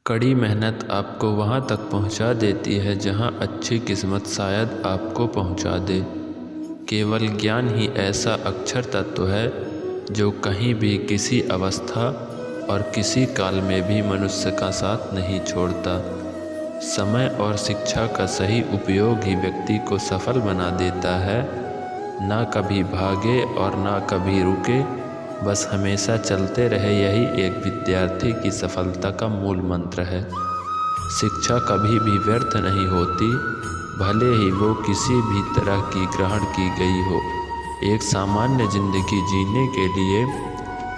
कड़ी मेहनत आपको वहाँ तक पहुँचा देती है जहाँ अच्छी किस्मत शायद आपको पहुँचा दे। केवल ज्ञान ही ऐसा अक्षर तत्व है जो कहीं भी किसी अवस्था और किसी काल में भी मनुष्य का साथ नहीं छोड़ता। समय और शिक्षा का सही उपयोग ही व्यक्ति को सफल बना देता है। ना कभी भागे और ना कभी रुके, बस हमेशा चलते रहे, यही एक विद्यार्थी की सफलता का मूल मंत्र है। शिक्षा कभी भी व्यर्थ नहीं होती, भले ही वो किसी भी तरह की ग्रहण की गई हो। एक सामान्य जिंदगी जीने के लिए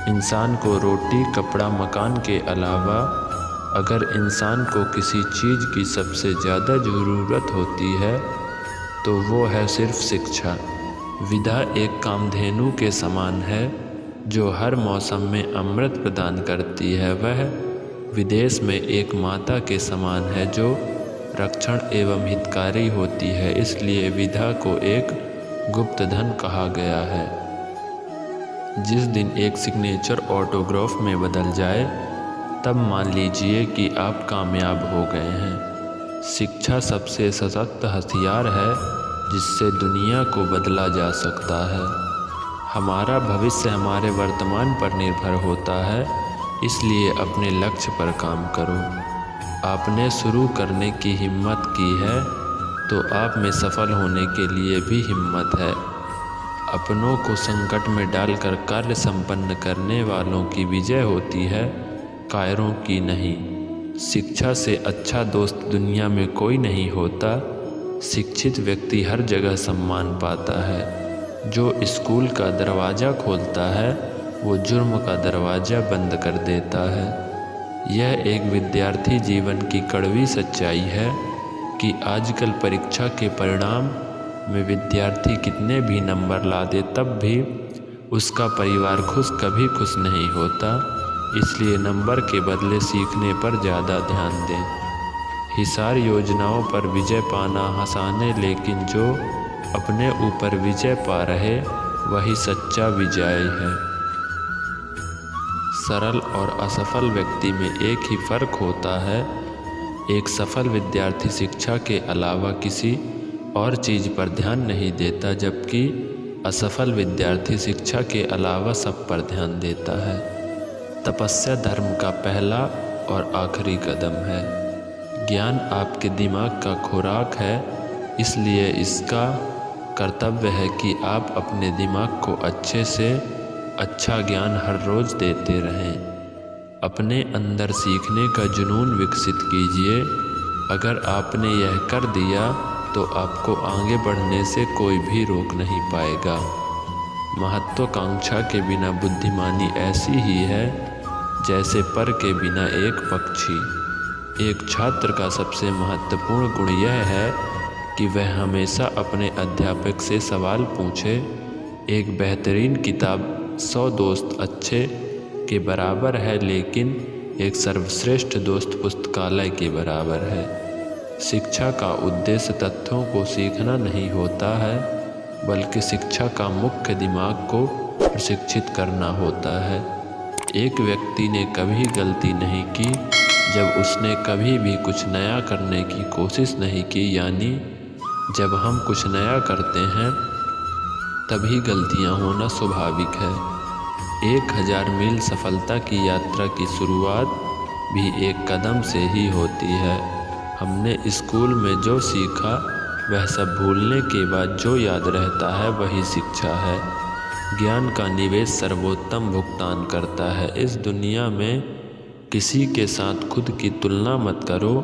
इंसान को रोटी, कपड़ा, मकान के अलावा अगर इंसान को किसी चीज़ की सबसे ज़्यादा ज़रूरत होती है तो वो है सिर्फ शिक्षा। विद्या एक कामधेनु के समान है जो हर मौसम में अमृत प्रदान करती है। वह विदेश में एक माता के समान है जो रक्षण एवं हितकारी होती है। इसलिए विद्या को एक गुप्त धन कहा गया है। जिस दिन एक सिग्नेचर ऑटोग्राफ में बदल जाए तब मान लीजिए कि आप कामयाब हो गए हैं। शिक्षा सबसे सशक्त हथियार है जिससे दुनिया को बदला जा सकता है। हमारा भविष्य हमारे वर्तमान पर निर्भर होता है, इसलिए अपने लक्ष्य पर काम करो। आपने शुरू करने की हिम्मत की है तो आप में सफल होने के लिए भी हिम्मत है। अपनों को संकट में डालकर कार्य संपन्न करने वालों की विजय होती है, कायरों की नहीं। शिक्षा से अच्छा दोस्त दुनिया में कोई नहीं होता। शिक्षित व्यक्ति हर जगह सम्मान पाता है। जो स्कूल का दरवाज़ा खोलता है वो जुर्म का दरवाज़ा बंद कर देता है। यह एक विद्यार्थी जीवन की कड़वी सच्चाई है कि आजकल परीक्षा के परिणाम में विद्यार्थी कितने भी नंबर ला दे तब भी उसका परिवार कभी खुश नहीं होता। इसलिए नंबर के बदले सीखने पर ज़्यादा ध्यान दें। हिसार योजनाओं पर विजय पाना आसान है, लेकिन जो अपने ऊपर विजय पा रहे वही सच्चा विजयी है। सरल और असफल व्यक्ति में एक ही फर्क होता है। एक सफल विद्यार्थी शिक्षा के अलावा किसी और चीज़ पर ध्यान नहीं देता, जबकि असफल विद्यार्थी शिक्षा के अलावा सब पर ध्यान देता है। तपस्या धर्म का पहला और आखिरी कदम है। ज्ञान आपके दिमाग का खुराक है, इसलिए इसका कर्तव्य है कि आप अपने दिमाग को अच्छे से अच्छा ज्ञान हर रोज़ देते रहें। अपने अंदर सीखने का जुनून विकसित कीजिए। अगर आपने यह कर दिया तो आपको आगे बढ़ने से कोई भी रोक नहीं पाएगा। महत्वाकांक्षा के बिना बुद्धिमानी ऐसी ही है जैसे पर के बिना एक पक्षी। एक छात्र का सबसे महत्वपूर्ण गुण यह है कि वह हमेशा अपने अध्यापक से सवाल पूछे। एक बेहतरीन किताब 100 दोस्त अच्छे के बराबर है, लेकिन एक सर्वश्रेष्ठ दोस्त पुस्तकालय के बराबर है। शिक्षा का उद्देश्य तथ्यों को सीखना नहीं होता है, बल्कि शिक्षा का मुख्य दिमाग को प्रशिक्षित करना होता है। एक व्यक्ति ने कभी गलती नहीं की जब उसने कभी भी कुछ नया करने की कोशिश नहीं की। यानी जब हम कुछ नया करते हैं तभी गलतियां होना स्वाभाविक है। 1000 मील सफलता की यात्रा की शुरुआत भी एक कदम से ही होती है। हमने स्कूल में जो सीखा वह सब भूलने के बाद जो याद रहता है वही शिक्षा है। ज्ञान का निवेश सर्वोत्तम भुगतान करता है। इस दुनिया में किसी के साथ खुद की तुलना मत करो।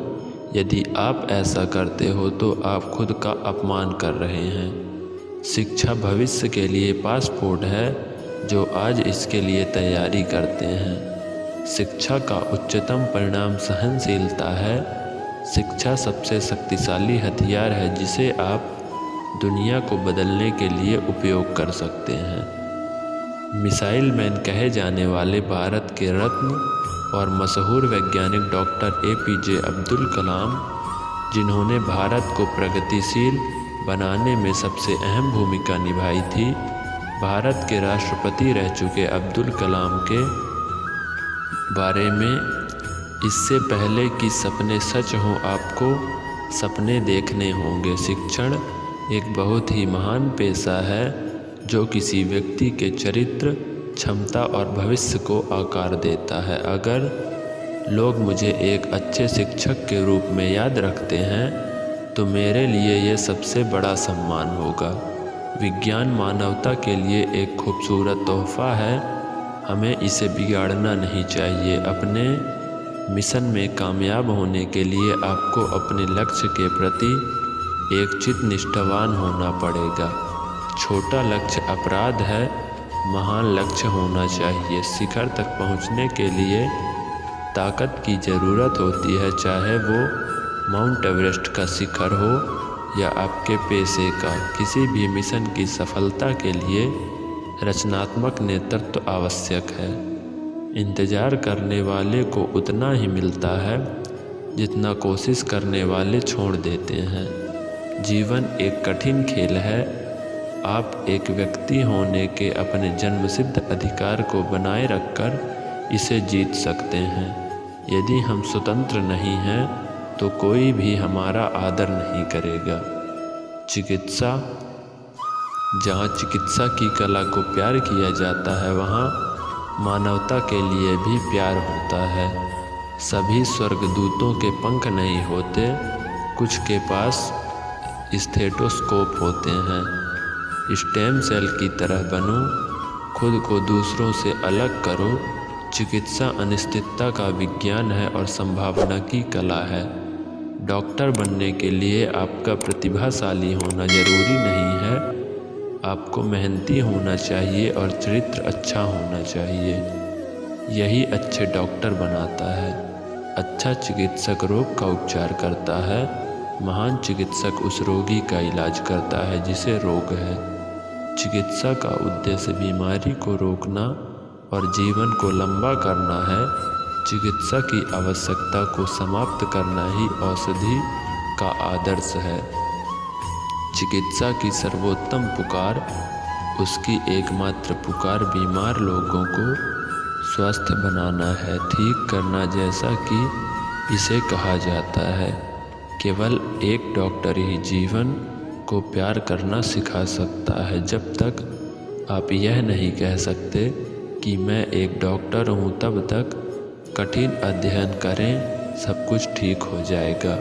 यदि आप ऐसा करते हो तो आप खुद का अपमान कर रहे हैं। शिक्षा भविष्य के लिए पासपोर्ट है जो आज इसके लिए तैयारी करते हैं। शिक्षा का उच्चतम परिणाम सहनशीलता है। शिक्षा सबसे शक्तिशाली हथियार है जिसे आप दुनिया को बदलने के लिए उपयोग कर सकते हैं। मिसाइल मैन कहे जाने वाले भारत के रत्न और मशहूर वैज्ञानिक डॉक्टर APJ अब्दुल कलाम, जिन्होंने भारत को प्रगतिशील बनाने में सबसे अहम भूमिका निभाई थी, भारत के राष्ट्रपति रह चुके अब्दुल कलाम के बारे में इससे पहले कि सपने सच हों आपको सपने देखने होंगे। शिक्षण एक बहुत ही महान पेशा है जो किसी व्यक्ति के चरित्र, क्षमता और भविष्य को आकार देता है। अगर लोग मुझे एक अच्छे शिक्षक के रूप में याद रखते हैं तो मेरे लिए यह सबसे बड़ा सम्मान होगा। विज्ञान मानवता के लिए एक खूबसूरत तोहफा है, हमें इसे बिगाड़ना नहीं चाहिए। अपने मिशन में कामयाब होने के लिए आपको अपने लक्ष्य के प्रति एक चित निष्ठावान होना पड़ेगा। छोटा लक्ष्य अपराध है, महान लक्ष्य होना चाहिए। शिखर तक पहुंचने के लिए ताकत की ज़रूरत होती है, चाहे वो माउंट एवरेस्ट का शिखर हो या आपके पेशे का। किसी भी मिशन की सफलता के लिए रचनात्मक नेतृत्व आवश्यक है। इंतज़ार करने वाले को उतना ही मिलता है जितना कोशिश करने वाले छोड़ देते हैं। जीवन एक कठिन खेल है। आप एक व्यक्ति होने के अपने जन्मसिद्ध अधिकार को बनाए रखकर इसे जीत सकते हैं। यदि हम स्वतंत्र नहीं हैं तो कोई भी हमारा आदर नहीं करेगा। चिकित्सा, जहाँ चिकित्सा की कला को प्यार किया जाता है वहाँ मानवता के लिए भी प्यार होता है। सभी स्वर्गदूतों के पंख नहीं होते, कुछ के पास स्टेथोस्कोप होते हैं। स्टेम सेल की तरह बनो, खुद को दूसरों से अलग करो। चिकित्सा अनिश्चितता का विज्ञान है और संभावना की कला है। डॉक्टर बनने के लिए आपका प्रतिभाशाली होना जरूरी नहीं है, आपको मेहनती होना चाहिए और चरित्र अच्छा होना चाहिए। यही अच्छे डॉक्टर बनाता है। अच्छा चिकित्सक रोग का उपचार करता है, महान चिकित्सक उस रोगी का इलाज करता है जिसे रोग है। चिकित्सा का उद्देश्य बीमारी को रोकना और जीवन को लंबा करना है। चिकित्सा की आवश्यकता को समाप्त करना ही औषधि का आदर्श है। चिकित्सा की सर्वोत्तम पुकार, उसकी एकमात्र पुकार बीमार लोगों को स्वस्थ बनाना है, ठीक करना, जैसा कि इसे कहा जाता है। केवल एक डॉक्टर ही जीवन को प्यार करना सिखा सकता है। जब तक आप यह नहीं कह सकते कि मैं एक डॉक्टर हूँ, तब तक कठिन अध्ययन करें, सब कुछ ठीक हो जाएगा।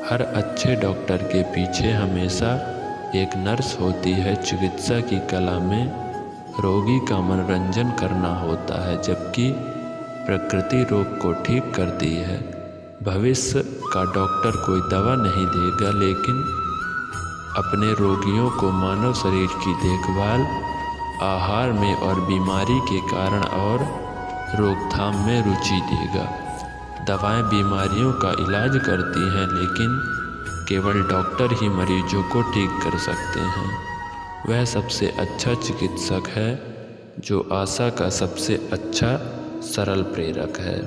हर अच्छे डॉक्टर के पीछे हमेशा एक नर्स होती है। चिकित्सा की कला में रोगी का मनोरंजन करना होता है, जबकि प्रकृति रोग को ठीक करती है। भविष्य का डॉक्टर कोई दवा नहीं देगा, लेकिन अपने रोगियों को मानव शरीर की देखभाल, आहार में और बीमारी के कारण और रोकथाम में रुचि देगा। दवाएं बीमारियों का इलाज करती हैं, लेकिन केवल डॉक्टर ही मरीजों को ठीक कर सकते हैं। वह सबसे अच्छा चिकित्सक है जो आशा का सबसे अच्छा सरल प्रेरक है।